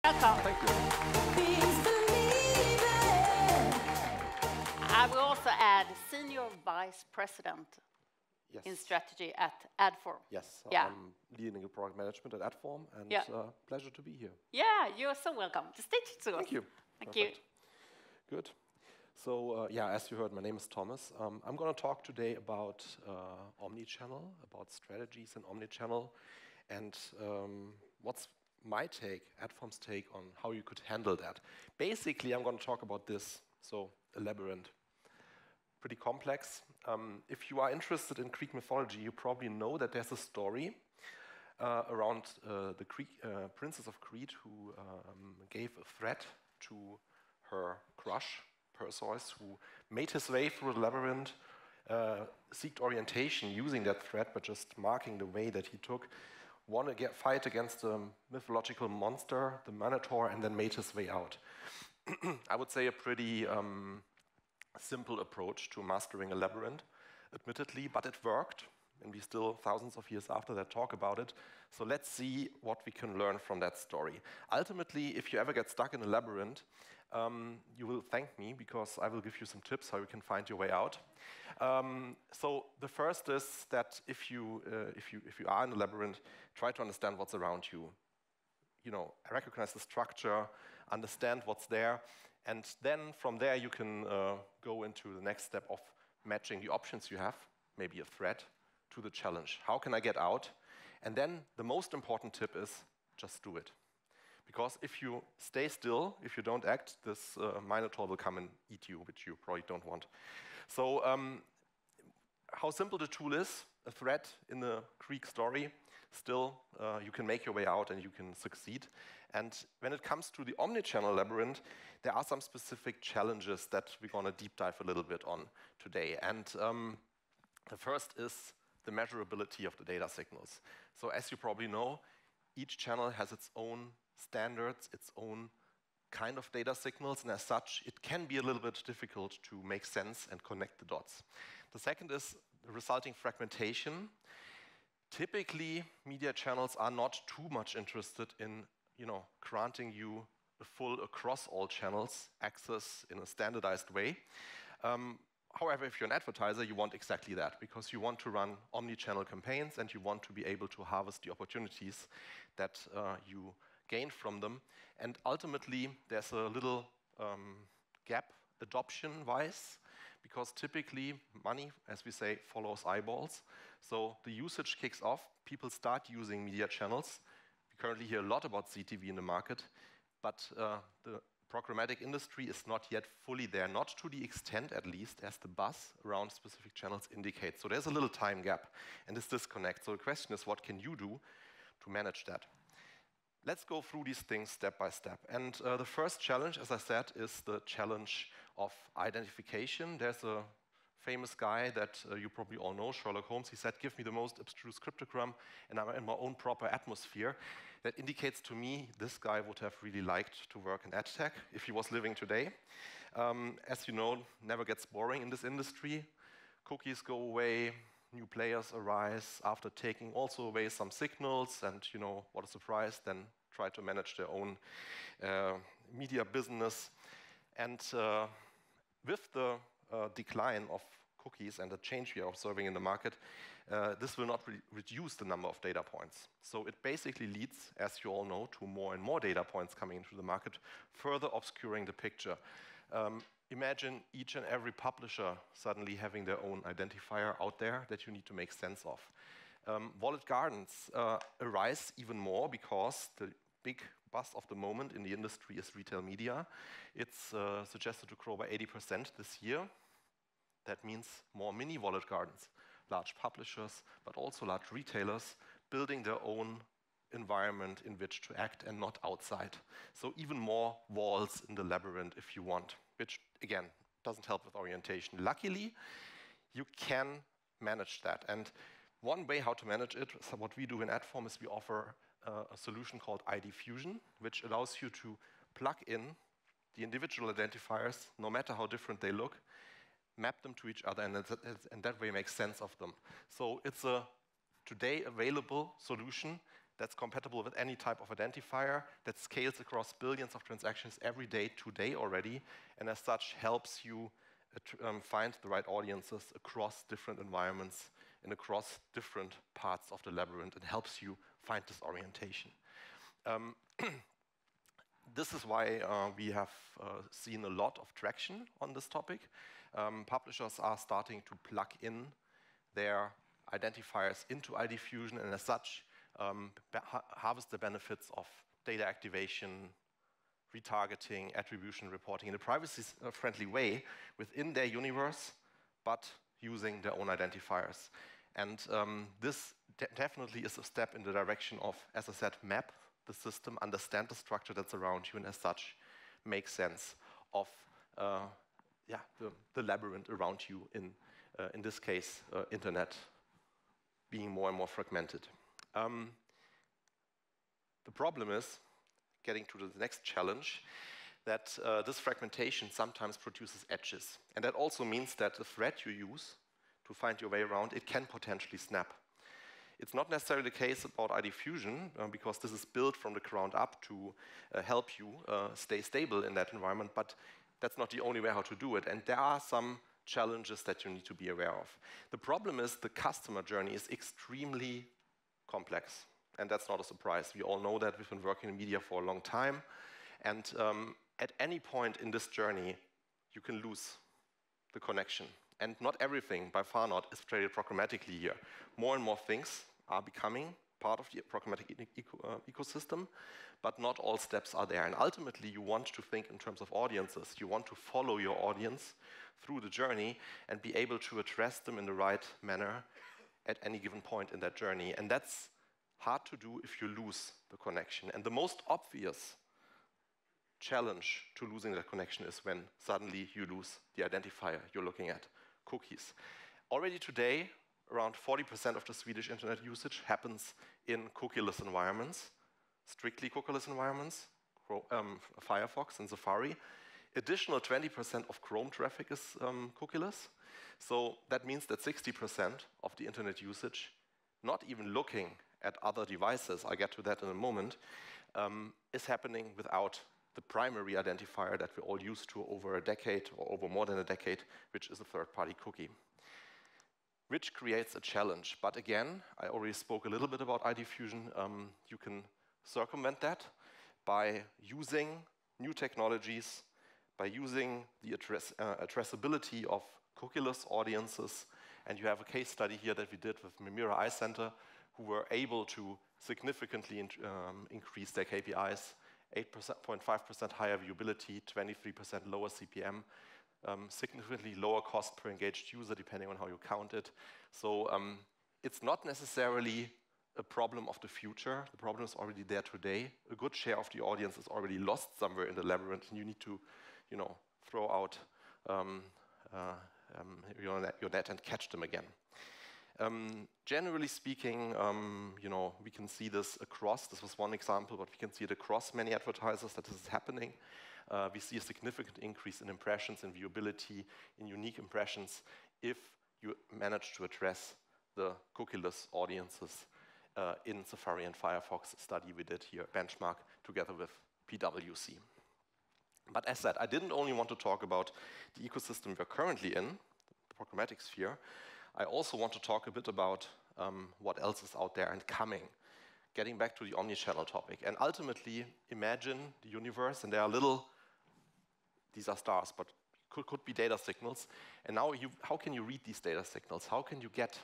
Welcome. Thank you. I will also add Senior Vice President Yes. in strategy at Adform. Yes, Yeah. I'm leading the product management at Adform, and Yeah. Pleasure to be here. Yeah, you're so welcome. The stage is yours. Thank you. Thank Perfect. you. Good. So, yeah, as you heard, my name is Thomas. I'm going to talk today about Omnichannel, about strategies in Omnichannel, and what's my take, Adform's take on how you could handle that. Basically, I'm going to talk about this, so a labyrinth. Pretty complex. If you are interested in Greek mythology, you probably know that there's a story around the princess of Crete who gave a threat to her crush, Perseus, who made his way through the labyrinth, seeked orientation using that threat, but just marking the way that he took, won a fight against a mythological monster, the Minotaur, and then made his way out. I would say a pretty simple approach to mastering a labyrinth, admittedly, but it worked, and we still, thousands of years after that, talk about it. So let's see what we can learn from that story. Ultimately, if you ever get stuck in a labyrinth, you will thank me, because I will give you some tips how you can find your way out. So the first is that if you are in a labyrinth, try to understand what's around you. You know, recognize the structure, understand what's there, and then from there you can go into the next step of matching the options you have, maybe a threat, to the challenge. How can I get out? And then the most important tip is just do it. Because if you stay still, if you don't act, this Minotaur will come and eat you, which you probably don't want. So how simple the tool is, a threat in the Greek story, still you can make your way out and you can succeed. And when it comes to the Omnichannel labyrinth, there are some specific challenges that we're going to deep dive a little bit on today. And the first is the measurability of the data signals. So as you probably know, each channel has its own standards, its own kind of data signals, and as such, it can be a little bit difficult to make sense and connect the dots. The second is the resulting fragmentation. Typically, media channels are not too much interested in, granting you a full across all channels access in a standardized way. However, if you're an advertiser, you want exactly that, because you want to run omni-channel campaigns and you want to be able to harvest the opportunities that you gain from them. And ultimately, there's a little gap adoption-wise, because typically money, as we say, follows eyeballs. So the usage kicks off, people start using media channels. We currently hear a lot about CTV in the market, but the programmatic industry is not yet fully there, not to the extent, at least, as the buzz around specific channels indicates. So there's a little time gap and this disconnect. So the question is, what can you do to manage that? Let's go through these things step by step. And the first challenge, as I said, is the challenge of identification. There's a famous guy that you probably all know, Sherlock Holmes. He said, give me the most abstruse cryptogram and I'm in my own proper atmosphere. That indicates to me this guy would have really liked to work in ad tech if he was living today. As you know, never gets boring in this industry. Cookies go away, new players arise after taking also away some signals, and what a surprise, then try to manage their own media business. And with the decline of cookies and the change we are observing in the market, this will not reduce the number of data points. So it basically leads, as you all know, to more and more data points coming into the market, further obscuring the picture. Imagine each and every publisher suddenly having their own identifier out there that you need to make sense of. Walled gardens arise even more because the big buzz of the moment in the industry is retail media. It's suggested to grow by 80% this year. That means more mini walled gardens, large publishers, but also large retailers building their own environment in which to act and not outside. So even more walls in the labyrinth if you want, which again doesn't help with orientation. Luckily, you can manage that. And one way how to manage it, so what we do in Adform is we offer a solution called ID Fusion, which allows you to plug in the individual identifiers, no matter how different they look, map them to each other, and that way make sense of them. So it's a today available solution that's compatible with any type of identifier, that scales across billions of transactions every day today already, and as such helps you find the right audiences across different environments and across different parts of the labyrinth, and helps you find this orientation. This is why we have seen a lot of traction on this topic. Publishers are starting to plug in their identifiers into ID Fusion, and as such, harvest the benefits of data activation, retargeting, attribution reporting in a privacy-friendly way within their universe, but using their own identifiers. And this definitely is a step in the direction of, as I said, map the system, understand the structure that's around you, and as such, make sense of the labyrinth around you, in this case, internet being more and more fragmented. The problem is, getting to the next challenge, that this fragmentation sometimes produces edges. And that also means that the thread you use to find your way around, it can potentially snap. It's not necessarily the case about ID Fusion, because this is built from the ground up to help you stay stable in that environment, but that's not the only way how to do it. And there are some challenges that you need to be aware of. The problem is the customer journey is extremely complex, and that's not a surprise. We all know that. We've been working in media for a long time, and at any point in this journey, you can lose the connection. And not everything, by far not, is traded programmatically here. More and more things are becoming part of the programmatic ecosystem, but not all steps are there. And ultimately, you want to think in terms of audiences. You want to follow your audience through the journey and be able to address them in the right manner at any given point in that journey. And that's hard to do if you lose the connection. And the most obvious challenge to losing that connection is when suddenly you lose the identifier you're looking at, cookies. Already today, around 40% of the Swedish internet usage happens in cookieless environments, strictly cookieless environments, Firefox and Safari. Additional 20% of Chrome traffic is cookieless. So that means that 60% of the internet usage, not even looking at other devices, I'll get to that in a moment, is happening without the primary identifier that we're all used to over a decade or over more than a decade, which is a third-party cookie, which creates a challenge. But again, I already spoke a little bit about ID Fusion. You can circumvent that by using new technologies, by using the addressability of cookieless audiences. And you have a case study here that we did with Mimira Eye Center, who were able to significantly increase their KPIs, 8.5% higher viewability, 23% lower CPM, significantly lower cost per engaged user, depending on how you count it. So it's not necessarily a problem of the future. The problem is already there today. A good share of the audience is already lost somewhere in the labyrinth, and you need to, throw out your net and catch them again. Generally speaking, we can see this across. This was one example, but we can see it across many advertisers that this is happening. We see a significant increase in impressions, in viewability, in unique impressions, if you manage to address the cookieless audiences in Safari and Firefox study we did here, benchmark, together with PwC. But as said, I didn't only want to talk about the ecosystem we're currently in, the programmatic sphere. I also want to talk a bit about what else is out there and coming, getting back to the omnichannel topic. And ultimately, imagine the universe, and there are these are stars, but could be data signals. And now, how can you read these data signals? How can you get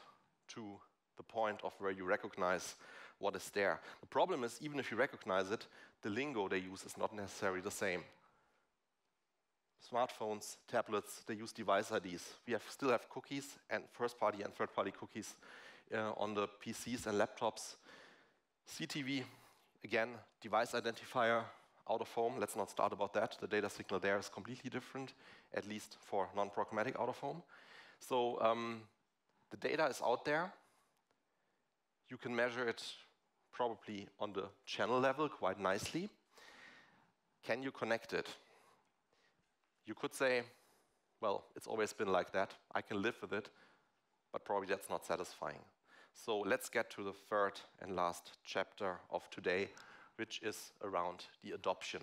to the point of where you recognize what is there? The problem is, even if you recognize it, the lingo they use is not necessarily the same. Smartphones, tablets, they use device IDs. We still have cookies and first-party and third-party cookies on the PCs and laptops. CTV, again, device identifier, out of home. Let's not start about that. The data signal there is completely different, at least for non-programmatic out of home. So the data is out there. You can measure it probably on the channel level quite nicely. Can you connect it? You could say, well, it's always been like that. I can live with it, but probably that's not satisfying. So let's get to the third and last chapter of today, which is around the adoption.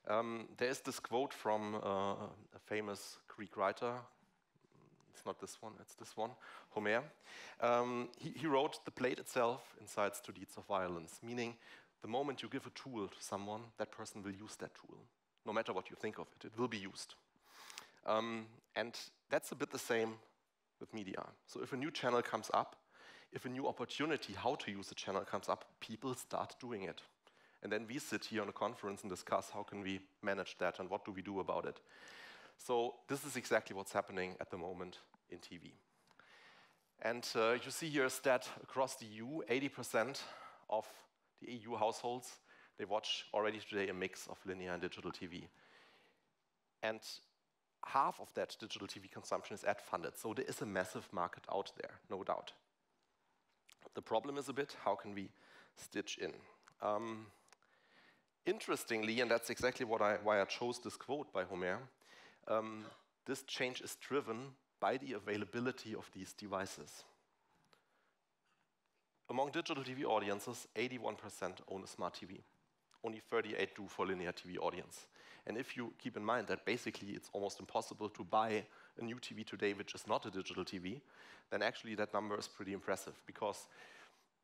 There is this quote from a famous Greek writer. It's not this one, it's this one, Homer. He wrote, "The blade itself incites to deeds of violence," meaning the moment you give a tool to someone, that person will use that tool. No matter what you think of it, it will be used. And that's a bit the same with media. So if a new channel comes up, if a new opportunity how to use a channel comes up, people start doing it. And then we sit here on a conference and discuss how can we manage that and what do we do about it. So this is exactly what's happening at the moment in TV. And you see here a stat across the EU, 80% of the EU households, they watch already today a mix of linear and digital TV. And half of that digital TV consumption is ad-funded, so there is a massive market out there, no doubt. The problem is a bit, how can we stitch in? Interestingly, and that's exactly why I chose this quote by Homer, this change is driven by the availability of these devices. Among digital TV audiences, 81% own a smart TV. Only 38% do for linear TV audience. And if you keep in mind that basically it's almost impossible to buy a new TV today which is not a digital TV, then actually that number is pretty impressive because,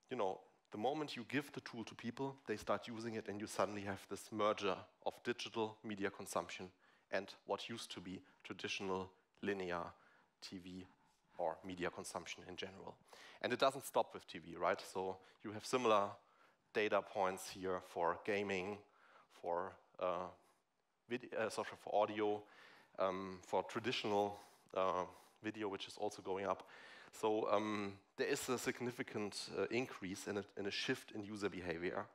you know, the moment you give the tool to people, they start using it and you suddenly have this merger of digital media consumption and what used to be traditional linear TV or media consumption in general. And it doesn't stop with TV, right? So you have similar data points here for gaming, for for audio, for traditional video, which is also going up. So there is a significant increase in a shift in user behavior,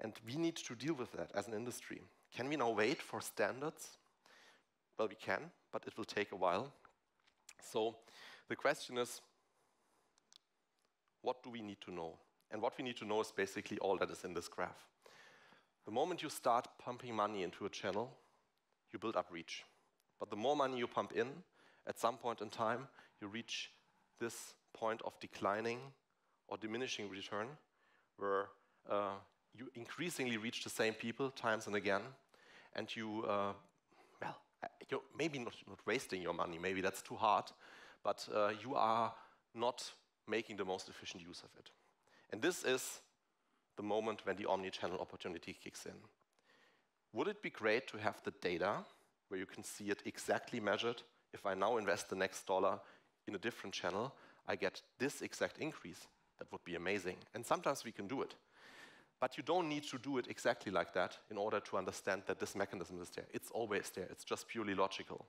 and we need to deal with that as an industry. Can we now wait for standards? Well, we can, but it will take a while. So the question is, what do we need to know? And what we need to know is basically all that is in this graph. The moment you start pumping money into a channel, you build up reach. But the more money you pump in, at some point in time, you reach this point of declining or diminishing return, where you increasingly reach the same people times and again, and you're maybe not wasting your money, maybe that's too hard, but you are not making the most efficient use of it. And this is the moment when the omnichannel opportunity kicks in. Would it be great to have the data where you can see it exactly measured? If I now invest the next dollar in a different channel, I get this exact increase. That would be amazing. And sometimes we can do it. But you don't need to do it exactly like that in order to understand that this mechanism is there. It's always there. It's just purely logical.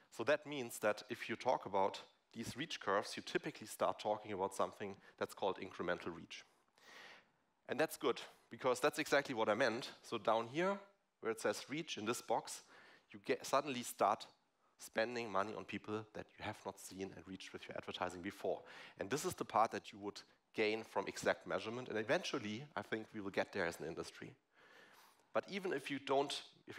So that means that if you talk about these reach curves, you typically start talking about something that's called incremental reach. And that's good, because that's exactly what I meant. So down here, where it says reach in this box, you suddenly start spending money on people that you have not seen and reached with your advertising before. And this is the part that you would gain from exact measurement. And eventually, I think we will get there as an industry. But even if you're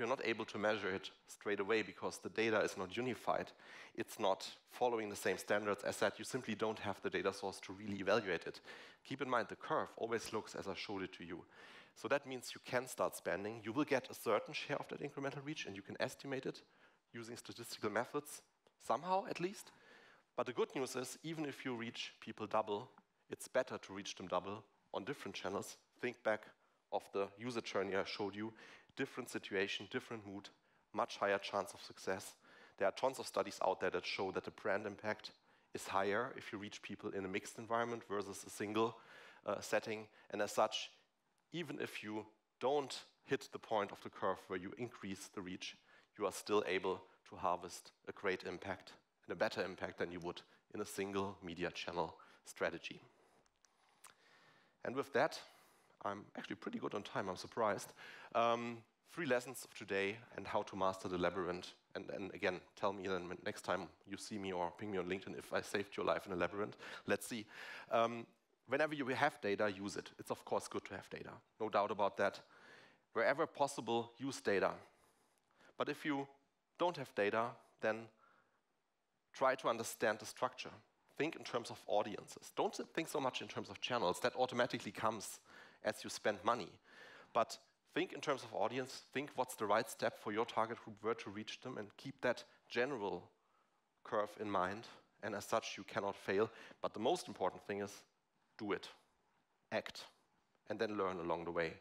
not able to measure it straight away because the data is not unified, it's not following the same standards as that, you simply don't have the data source to really evaluate it. Keep in mind, the curve always looks as I showed it to you. So that means you can start spending. You will get a certain share of that incremental reach, and you can estimate it using statistical methods, somehow at least. But the good news is, even if you reach people double, it's better to reach them double on different channels. Think back of the user journey I showed you, different situation, different mood, much higher chance of success. There are tons of studies out there that show that the brand impact is higher if you reach people in a mixed environment versus a single setting. And as such, even if you don't hit the point of the curve where you increase the reach, you are still able to harvest a great impact and a better impact than you would in a single media channel strategy. And with that, I'm actually pretty good on time, I'm surprised. 3 lessons of today and how to master the labyrinth. And again, tell me then next time you see me or ping me on LinkedIn if I saved your life in a labyrinth. Let's see. Whenever you have data, use it. It's of course good to have data, no doubt about that. Wherever possible, use data. But if you don't have data, then try to understand the structure. think in terms of audiences. Don't think so much in terms of channels. That automatically comes as you spend money. But think in terms of audience, think what's the right step for your target group, where to reach them, and keep that general curve in mind. And as such, you cannot fail. But the most important thing is do it, act, and then learn along the way.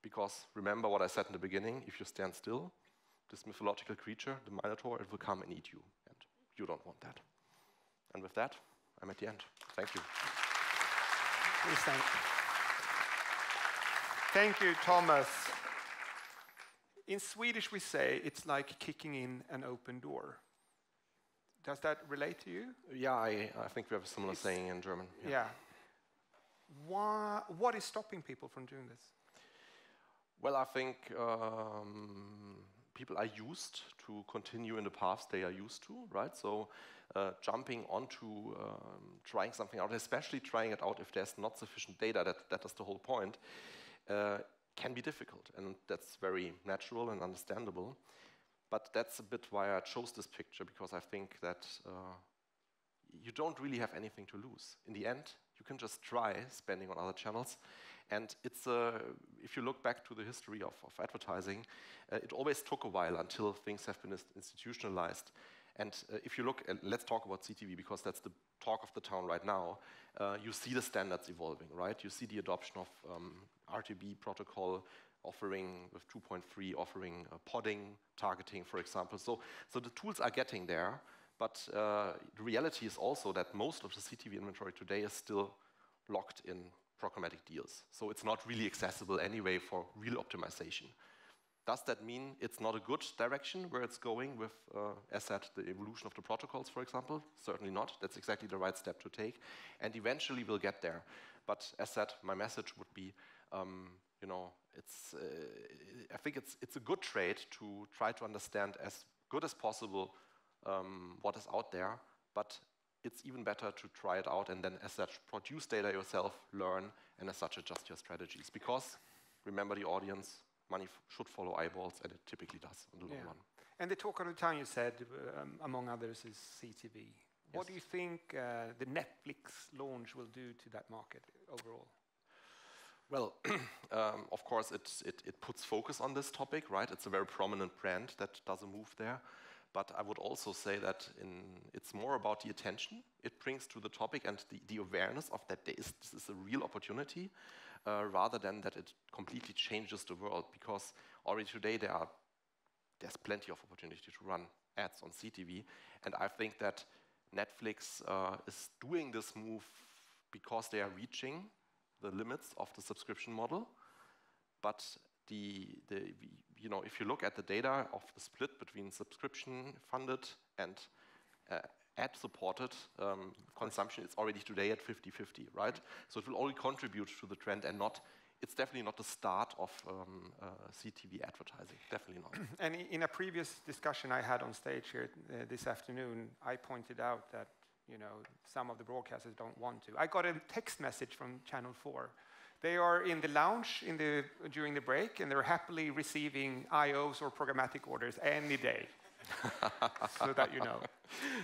Because remember what I said in the beginning, if you stand still, this mythological creature, the Minotaur, it will come and eat you. And you don't want that. And with that, I'm at the end. Thank you. Please thank you, Thomas. In Swedish, we say it's like kicking in an open door. Does that relate to you? Yeah, I think we have a similar saying in German. Yeah. What is stopping people from doing this? Well, I think people are used to continue in the paths they are used to, right? So jumping onto trying something out, especially trying it out if there's not sufficient data, that is the whole point, can be difficult. And that's very natural and understandable. But that's a bit why I chose this picture, because I think that you don't really have anything to lose. In the end, you can just try spending on other channels. And it's if you look back to the history of advertising, it always took a while until things have been institutionalized. And if you look, let's talk about CTV, because that's the talk of the town right now, you see the standards evolving, right? You see the adoption of RTB protocol, offering with 2.3, offering podding, targeting, for example. So the tools are getting there, but the reality is also that most of the CTV inventory today is still locked in programmatic deals. So it's not really accessible anyway for real optimization. Does that mean it's not a good direction where it's going with, as said, the evolution of the protocols, for example? Certainly not. That's exactly the right step to take. And eventually we'll get there. But as said, my message would be, you know, I think it's a good trade to try to understand as good as possible what is out there, but it's even better to try it out and then as such produce data yourself, learn, and as such adjust your strategies. Because remember the audience, money should follow eyeballs, and it typically does in the long run. And the talk of the town, you said, among others, is CTV. Yes. What do you think the Netflix launch will do to that market overall? Well, of course, it puts focus on this topic, right? It's a very prominent brand that does a move there. But I would also say that it's more about the attention it brings to the topic and the awareness of that this is a real opportunity, rather than that it completely changes the world. Because already today there's plenty of opportunity to run ads on CTV. And I think that Netflix is doing this move because they are reaching the limits of the subscription model. But you know, if you look at the data of the split between subscription-funded and ad-supported consumption, it's already today at 50-50, right? So it will only contribute to the trend and it's definitely not the start of CTV advertising, definitely not. And in a previous discussion I had on stage here this afternoon, I pointed out that, you know, some of the broadcasters don't want to. I got a text message from Channel 4. They are in the lounge during the break, and they're happily receiving IOs or programmatic orders any day. So that you know.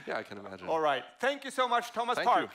Yeah, I can imagine. All right. Thank you so much, Thomas Thank Park. you.